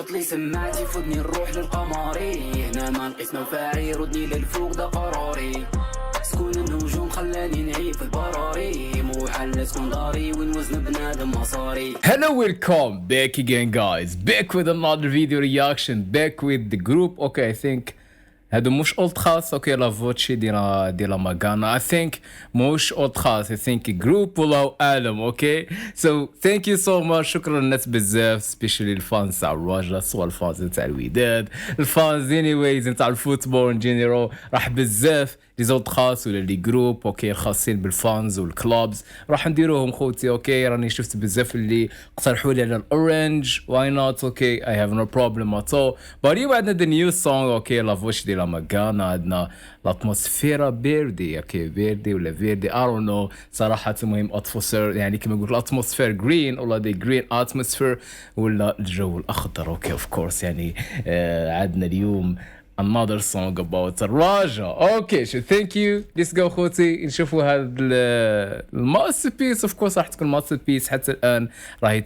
حط لي سماعتي فودني نروح للقمري، هنا ما نقيس مفاعي ردني للفوق ده قراري، سكون النجوم خلاني نعيب في البراري، مو حل تكون داري وين وزن بنادم مصاري. Hello, welcome back again guys, back with another video reaction, back with the group. Okay, I think هادو مش اولد خاص. اوكي لا فوتشي ديال ماغانا. I think مش اولد خاص. I think جروب والله اعلم. اوكي so thank you so much. شكرا للناس بزاف سبيشالي الفانز تاع الرجاء سوا الفانز تاع الوداد الفانز anyways تاع الفوتبول ان جينيرال راح بزاف لي زولد خاص ولا لي جروب اوكي خاصين بالفانز والكلوبز راح نديروهم خوتي. اوكي راني شفت بزاف اللي اقترحوا لي على الاورنج واي نوت. اوكي I have no problem at all. but اليوم عندنا the new song اوكي لا فوتش ديال ماغانا. عندنا الاتموسفيرا بيردي اوكي بيردي ولا فيردي I don't know صراحه. المهم اتموسفير يعني كما نقول الاتموسفير جرين ولا دي جرين اتموسفير ولا الجو الاخضر. اوكي اوف كورس يعني عندنا اليوم another song about الرجاء. اوكي شو ثانك يو. ليتس جو خوتي نشوفوا هذا الماستر بيس. اوف كورس راح تكون ماستر بيس. حتى الان راهي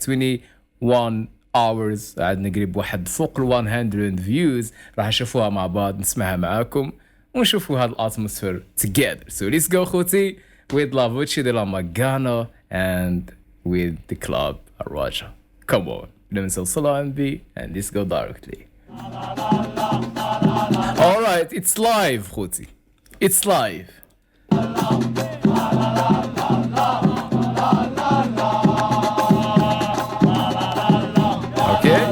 21 hours عندنا قريب واحد فوق ال 100 فيوز. راح نشوفوها مع بعض نسمعها معاكم ونشوفوا هذا الاتموسفير together. So let's go خوتي with La Voce della Magana and with the club الرجاء. Come on بدنا نسوي صلاة بي and let's go directly. Alright, it's live خوتي. It's live. Okay.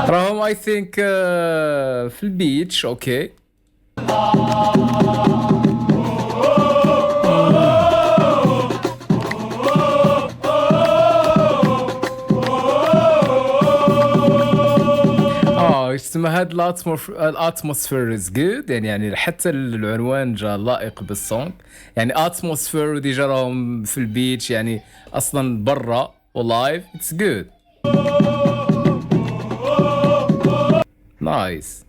راهم I think في البيتش. اوكي اسمها هاد الاتموسفير از جود يعني حتى العنوان جا لائق بالسونغ يعني اتموسفير وديجا راهم في البيتش يعني اصلا برا ولايف اتس جود نايس.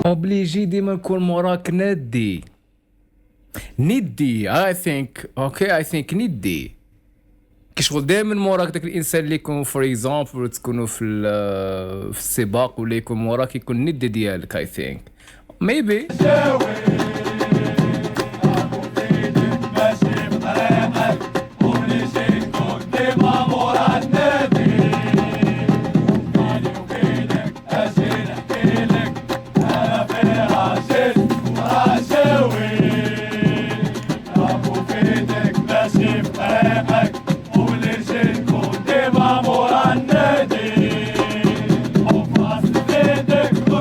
اوبليجي ديما نكون موراك ندي I think اوكي I think ندي كشغل دائما موراك داك الانسان اللي يكون فور اكزامبل تكونوا في السباق ولا يكون موراك يكون ندي ديالك I think maybe.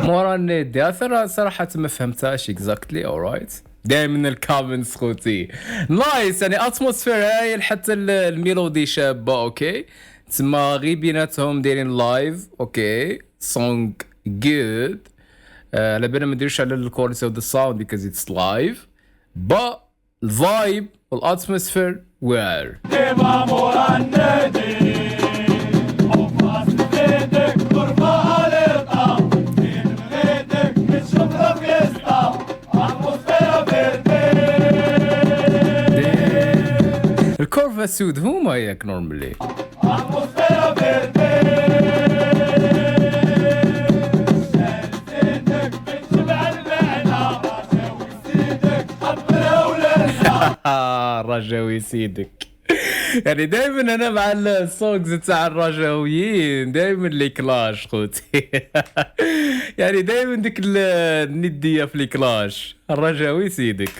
مورا النادي اثر صراحة ما فهمتهاش اكزاكتلي. اورايت دائما الكومنتس خوتي نايس يعني اتموسفير هايل حتى الميلودي شابة. اوكي تسمى غير بيناتهم دايرين لايف. اوكي سونغ جود على بالنا ما نديروش على الكواليتي اوف ذا ساوند بيكوز اتس لايف با الفايب والاتموسفير وير ديما مورا النادي الكورفا سود هما ياك نورمالي. الرجاوي سيدك يعني دائما انا مع السونجز تاع الرجاويين دائما لي كلاش خوتي يعني دائما ديك النديه في لي كلاش. الرجاوي سيدك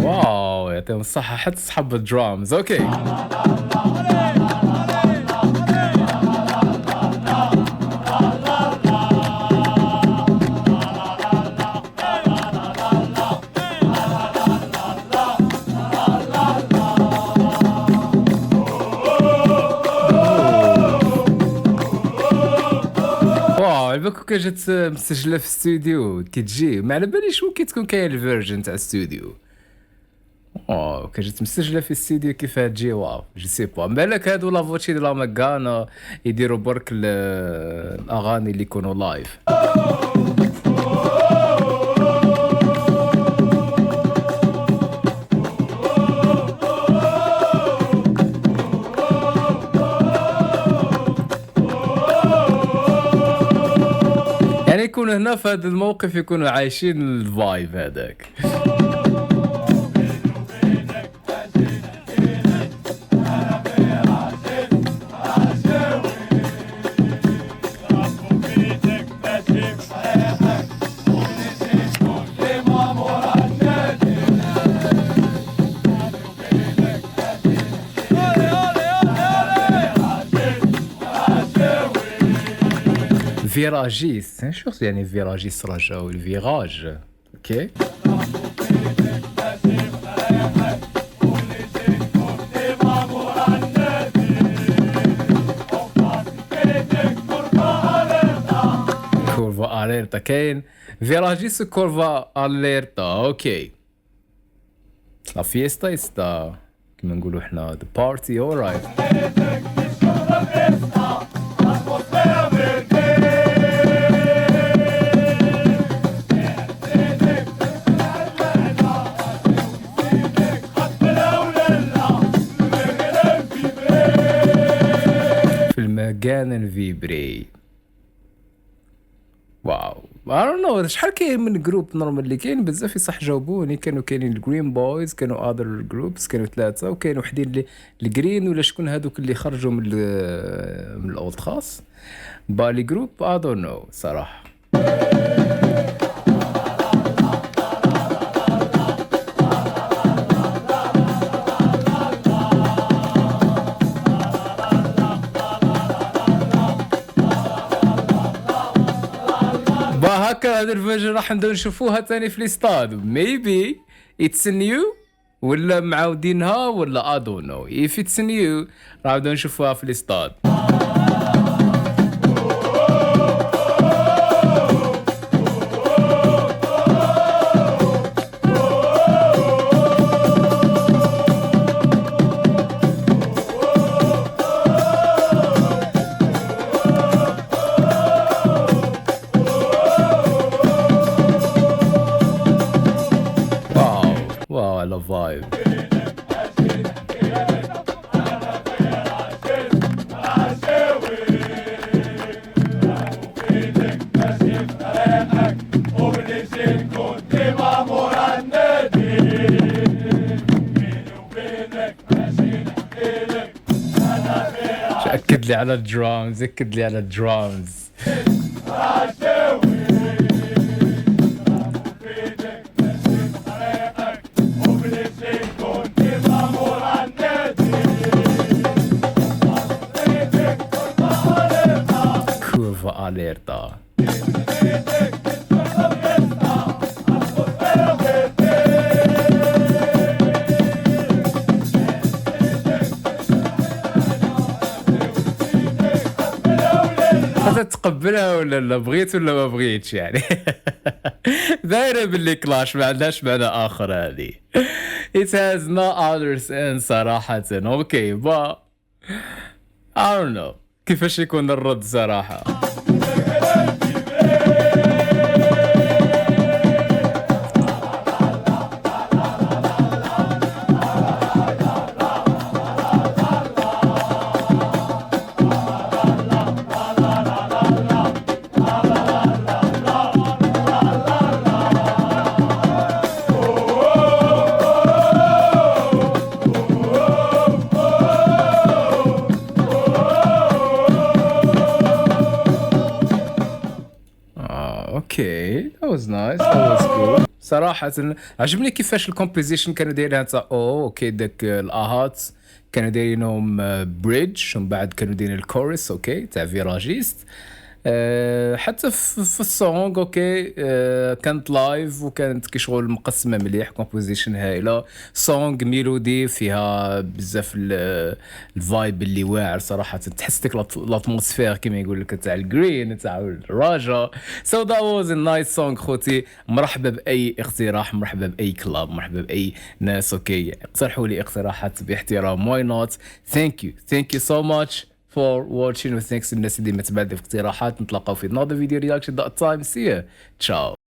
واو يعطيهم الصحة حتى صحاب الدرامز. اوكي بالك كون جات مسجله في الاستوديو كي تجي ما على باليش ممكن تكون كاين الفيرجن تاع الاستوديو. كان جات مسجله في الاستوديو كيفاه تجي واو جو سي با بالك هادو لافوتشي دو لا ماغانا يديروا برك الاغاني اللي يكونوا لايف. يعني يكونوا هنا في هذا الموقف يكونوا عايشين الفايب هذاك. فيراجيست شو يعني فيراجيست رجاو الفيراج اوكي. كورفا اليرتا كاين فيراجيست كورفا اليرتا اوكي. لا فيستا استا كما نقولوا حنا ذا بارتي اورايت. كان فيبري واو I don't know شحال كاين من جروب نورمال اللي كاين بزاف صح جاوبوني. كانوا كاينين الجرين بويز كانوا اذر جروبس كانوا 3 وكاين وحدين اللي الجرين ولا شكون هذوك اللي خرجوا من الاولد خاص بالي جروب I don't know صراحه. هكا هذا الفيرجن راح نبداو نشوفوها تاني في الاستاد ميبي اتس نيو ولا معاودينها ولا I don't know if it's new راح نبداو نشوفوها في الاستاد. Vibe. أكد لي على الدرامز أكد لي على الدرامز. Alerta. تقبلها ولا لا بغيت ولا ما بغيتش يعني. دايره باللي كلاش ما عندهاش معنى اخر هذه. It has no other sense صراحه. اوكي با I don't know كيفاش يكون الرد صراحه. اوكي that was nice that was good صراحة. عجبني كيفاش الكومبوزيشن كانوا دايرينها تاع اوكي داك الاهات كانوا دايرينهم بريدج ومن بعد كانوا دايرين الكورس اوكي تاع فيراجيست حتى في السونغ اوكي، كانت لايف وكانت كشغل مقسمه مليح، كومبوزيشن هايله، سونغ ميلودي فيها بزاف الفايب اللي واعر صراحه، تحس ديك الاتموسفير كيما يقول لك تاع الجرين تاع الراجا. سو ذات واز ا نايس سونغ خوتي. مرحبا باي اقتراح، مرحبا باي كلاب، مرحبا باي ناس اوكي اقترحوا لي اقتراحات باحترام. واي نوت. ثانك يو سو ماتش for watching و thanks للناس اللي متبادله في اقتراحات. نتلاقاو في another video reaction that time. See ya. Ciao.